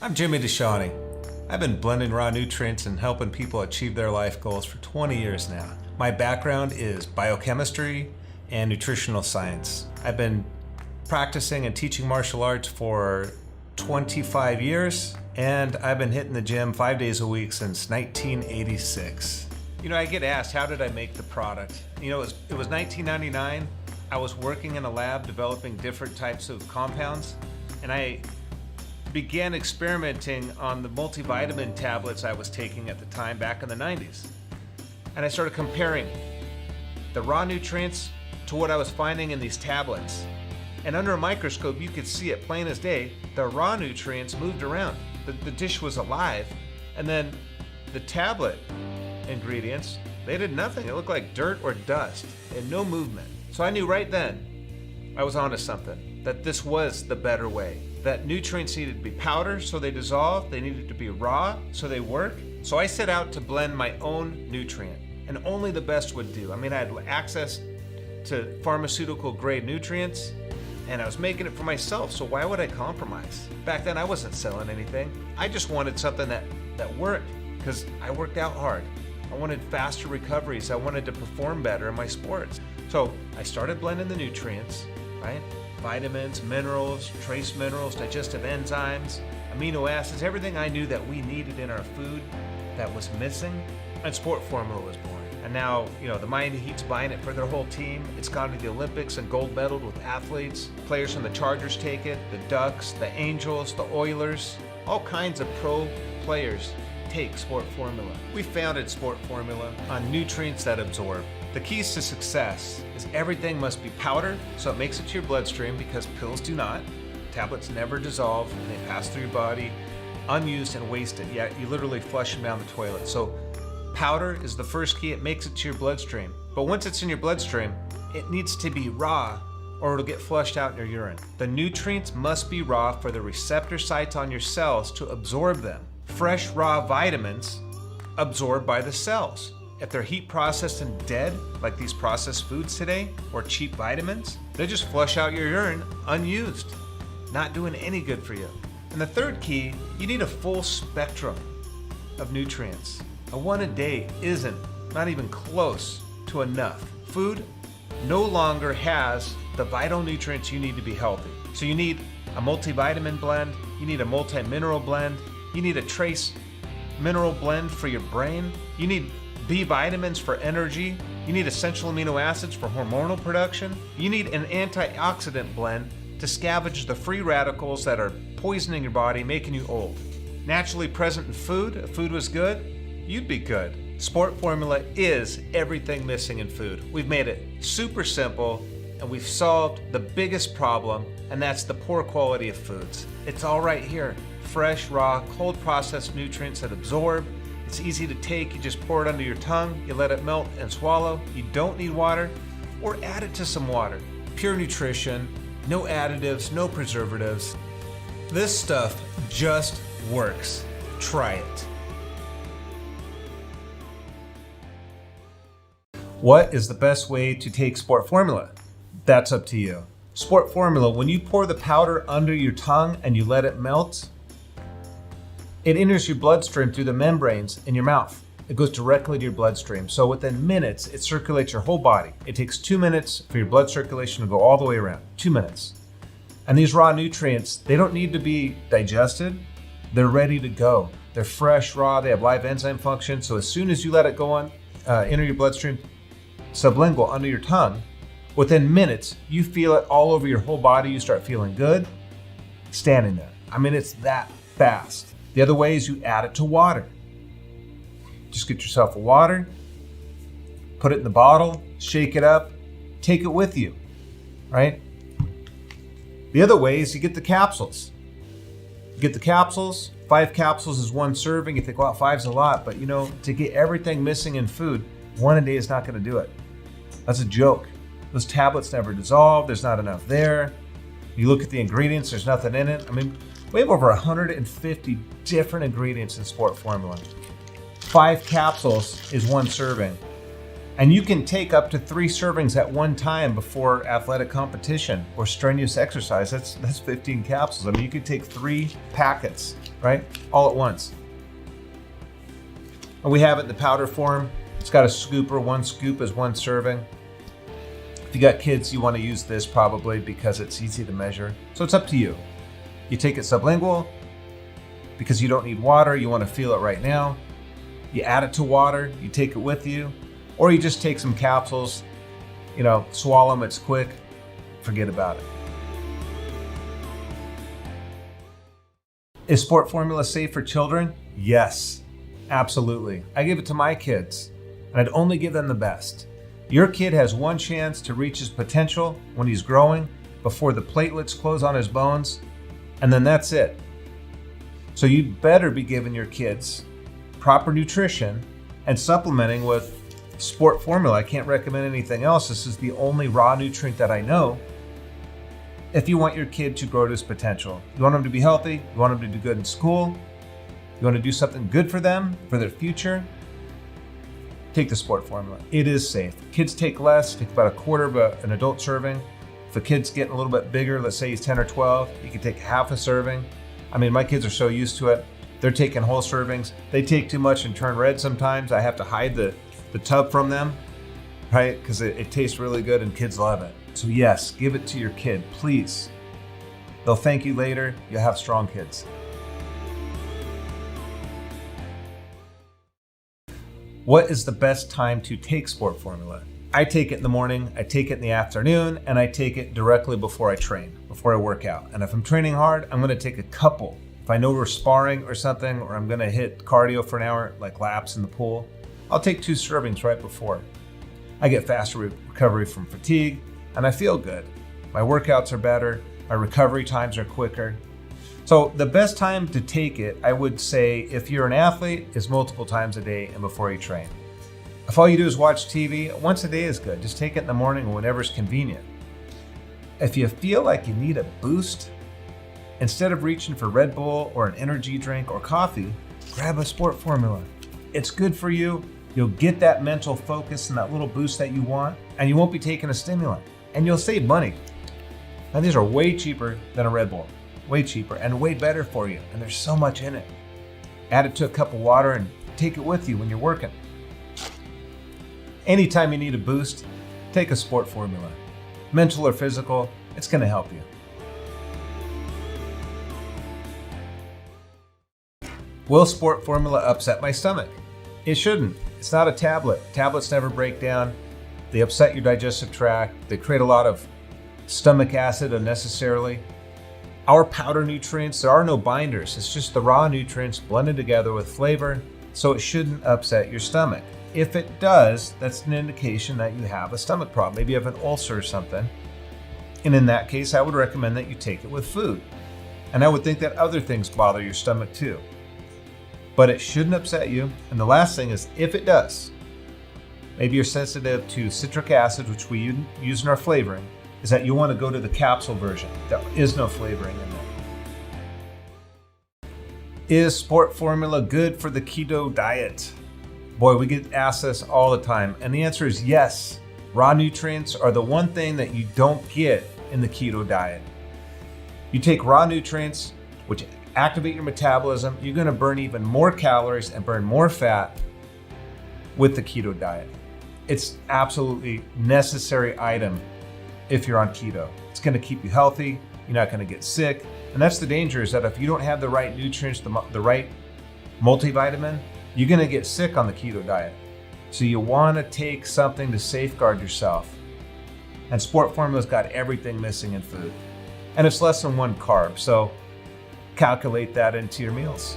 I'm Jimmy Dishanti. I've been blending raw nutrients and helping people achieve their life goals for 20 years now. My background is biochemistry and nutritional science. I've been practicing and teaching martial arts for 25 years, and I've been hitting the gym 5 days a week since 1986. I get asked, how did I make the product? It was 1999. I was working in a lab developing different types of compounds, and I began experimenting on the multivitamin tablets I was taking at the time back in the 90s. And I started comparing the raw nutrients to what I was finding in these tablets. And under a microscope, you could see it plain as day. The raw nutrients moved around. The dish was alive. And then the tablet ingredients, they did nothing. It looked like dirt or dust and no movement. So I knew right then I was onto something, that this was the better way. That nutrients needed to be powder so they dissolve, they needed to be raw so they work. So I set out to blend my own nutrient, and only the best would do. I had access to pharmaceutical grade nutrients, and I was making it for myself, so why would I compromise? Back then I wasn't selling anything. I just wanted something that worked, because I worked out hard. I wanted faster recoveries. I wanted to perform better in my sports. So I started blending the nutrients, right? Vitamins, minerals, trace minerals, digestive enzymes, amino acids, everything I knew that we needed in our food that was missing, and Sport Formula was born. And now, the Miami Heat's buying it for their whole team. It's gone to the Olympics and gold medaled with athletes. Players from the Chargers take it, the Ducks, the Angels, the Oilers, all kinds of pro players take Sport Formula. We founded Sport Formula on nutrients that absorb. The keys to success is everything must be powder, so it makes it to your bloodstream, because pills do not. Tablets never dissolve, and they pass through your body unused and wasted, yet you literally flush them down the toilet. So powder is the first key. It makes it to your bloodstream. But once it's in your bloodstream, it needs to be raw, or it'll get flushed out in your urine. The nutrients must be raw for the receptor sites on your cells to absorb them. Fresh, raw vitamins absorbed by the cells. If they're heat processed and dead, like these processed foods today, or cheap vitamins, they just flush out your urine unused, not doing any good for you. And the third key, you need a full spectrum of nutrients. A one a day isn't, not even close to enough. Food no longer has the vital nutrients you need to be healthy. So you need a multivitamin blend, you need a multi-mineral blend, you need a trace mineral blend for your brain, you need B vitamins for energy, you need essential amino acids for hormonal production, you need an antioxidant blend to scavenge the free radicals that are poisoning your body, making you old. Naturally present in food, if food was good, you'd be good. Sport Formula is everything missing in food. We've made it super simple, and we've solved the biggest problem, and that's the poor quality of foods. It's all right here. Fresh, raw, cold processed nutrients that absorb. It's easy to take. You just pour it under your tongue, you let it melt and swallow. You don't need water, or add it to some water. Pure nutrition, no additives, no preservatives. This stuff just works. Try it. What is the best way to take Sport Formula? That's up to you. Sport Formula, when you pour the powder under your tongue and you let it melt, it enters your bloodstream through the membranes in your mouth. It goes directly to your bloodstream. So within minutes, it circulates your whole body. It takes 2 minutes for your blood circulation to go all the way around. 2 minutes. And these raw nutrients, they don't need to be digested. They're ready to go. They're fresh, raw, they have live enzyme function. So as soon as you let it go on, enter your bloodstream, sublingual, under your tongue, within minutes, you feel it all over your whole body. You start feeling good, standing there. It's that fast. The other way is you add it to water. Just get yourself a water, put it in the bottle, shake it up, take it with you, right? The other way is you get the capsules. You get the capsules, 5 capsules is 1 serving. You think, well, 5's a lot, but to get everything missing in food, 1 a day is not gonna do it. That's a joke. Those tablets never dissolve, there's not enough there. You look at the ingredients, there's nothing in it. We have over 150 different ingredients in Sport Formula. 5 capsules is 1 serving. And you can take up to 3 servings at one time before athletic competition or strenuous exercise. That's 15 capsules. You could take 3 packets right? All at once. And we have it in the powder form. It's got a scooper. One scoop is one serving. If you got kids, you want to use this probably because it's easy to measure. So it's up to you. You take it sublingual because you don't need water. You want to feel it right now. You add it to water. You take it with you. Or you just take some capsules, swallow them. It's quick. Forget about it. Is sport formula safe for children? Yes, absolutely. I give it to my kids, and I'd only give them the best. Your kid has one chance to reach his potential when he's growing before the platelets close on his bones, and then that's it. So you'd better be giving your kids proper nutrition and supplementing with sport formula. I can't recommend anything else. This is the only raw nutrient that I know. If you want your kid to grow to his potential, you want them to be healthy, you want them to do good in school, you want to do something good for them, for their future, take the sport formula. It is safe. Kids take less, take about a quarter of an adult serving. If a kid's getting a little bit bigger, let's say he's 10 or 12, you can take half a serving. I mean, my kids are so used to it. They're taking whole servings. They take too much and turn red sometimes. I have to hide the tub from them, right? Because it tastes really good and kids love it. So yes, give it to your kid, please. They'll thank you later. You'll have strong kids. What is the best time to take sport formula? I take it in the morning, I take it in the afternoon, and I take it directly before I train, before I work out. And if I'm training hard, I'm gonna take a couple. If I know we're sparring or something, or I'm gonna hit cardio for an hour, like laps in the pool, I'll take 2 servings right before. I get faster recovery from fatigue, and I feel good. My workouts are better, my recovery times are quicker. So the best time to take it, I would say, if you're an athlete, is multiple times a day and before you train. If all you do is watch TV, once a day is good. Just take it in the morning or whenever's convenient. If you feel like you need a boost, instead of reaching for Red Bull or an energy drink or coffee, grab a sport formula. It's good for you. You'll get that mental focus and that little boost that you want, and you won't be taking a stimulant. And you'll save money. Now these are way cheaper than a Red Bull, way cheaper and way better for you. And there's so much in it. Add it to a cup of water and take it with you when you're working. Anytime you need a boost, take a sport formula. Mental or physical, it's gonna help you. Will sport formula upset my stomach? It shouldn't. It's not a tablet. Tablets never break down. They upset your digestive tract. They create a lot of stomach acid unnecessarily. Our powder nutrients, there are no binders. It's just the raw nutrients blended together with flavor, so it shouldn't upset your stomach. If it does, that's an indication that you have a stomach problem. Maybe you have an ulcer or something. And in that case, I would recommend that you take it with food. And I would think that other things bother your stomach too. But it shouldn't upset you. And the last thing is, if it does, maybe you're sensitive to citric acid, which we use in our flavoring, is that you want to go to the capsule version. There is no flavoring in there. Is sport formula good for the keto diet? Boy, we get asked this all the time. And the answer is yes. Raw nutrients are the one thing that you don't get in the keto diet. You take raw nutrients, which activate your metabolism, you're going to burn even more calories and burn more fat with the keto diet. It's absolutely necessary item if you're on keto. It's going to keep you healthy. You're not going to get sick. And that's the danger, is that if you don't have the right nutrients, the right multivitamin, you're going to get sick on the keto diet. So you want to take something to safeguard yourself. And sport formula's got everything missing in food. And it's less than 1 carb. So calculate that into your meals.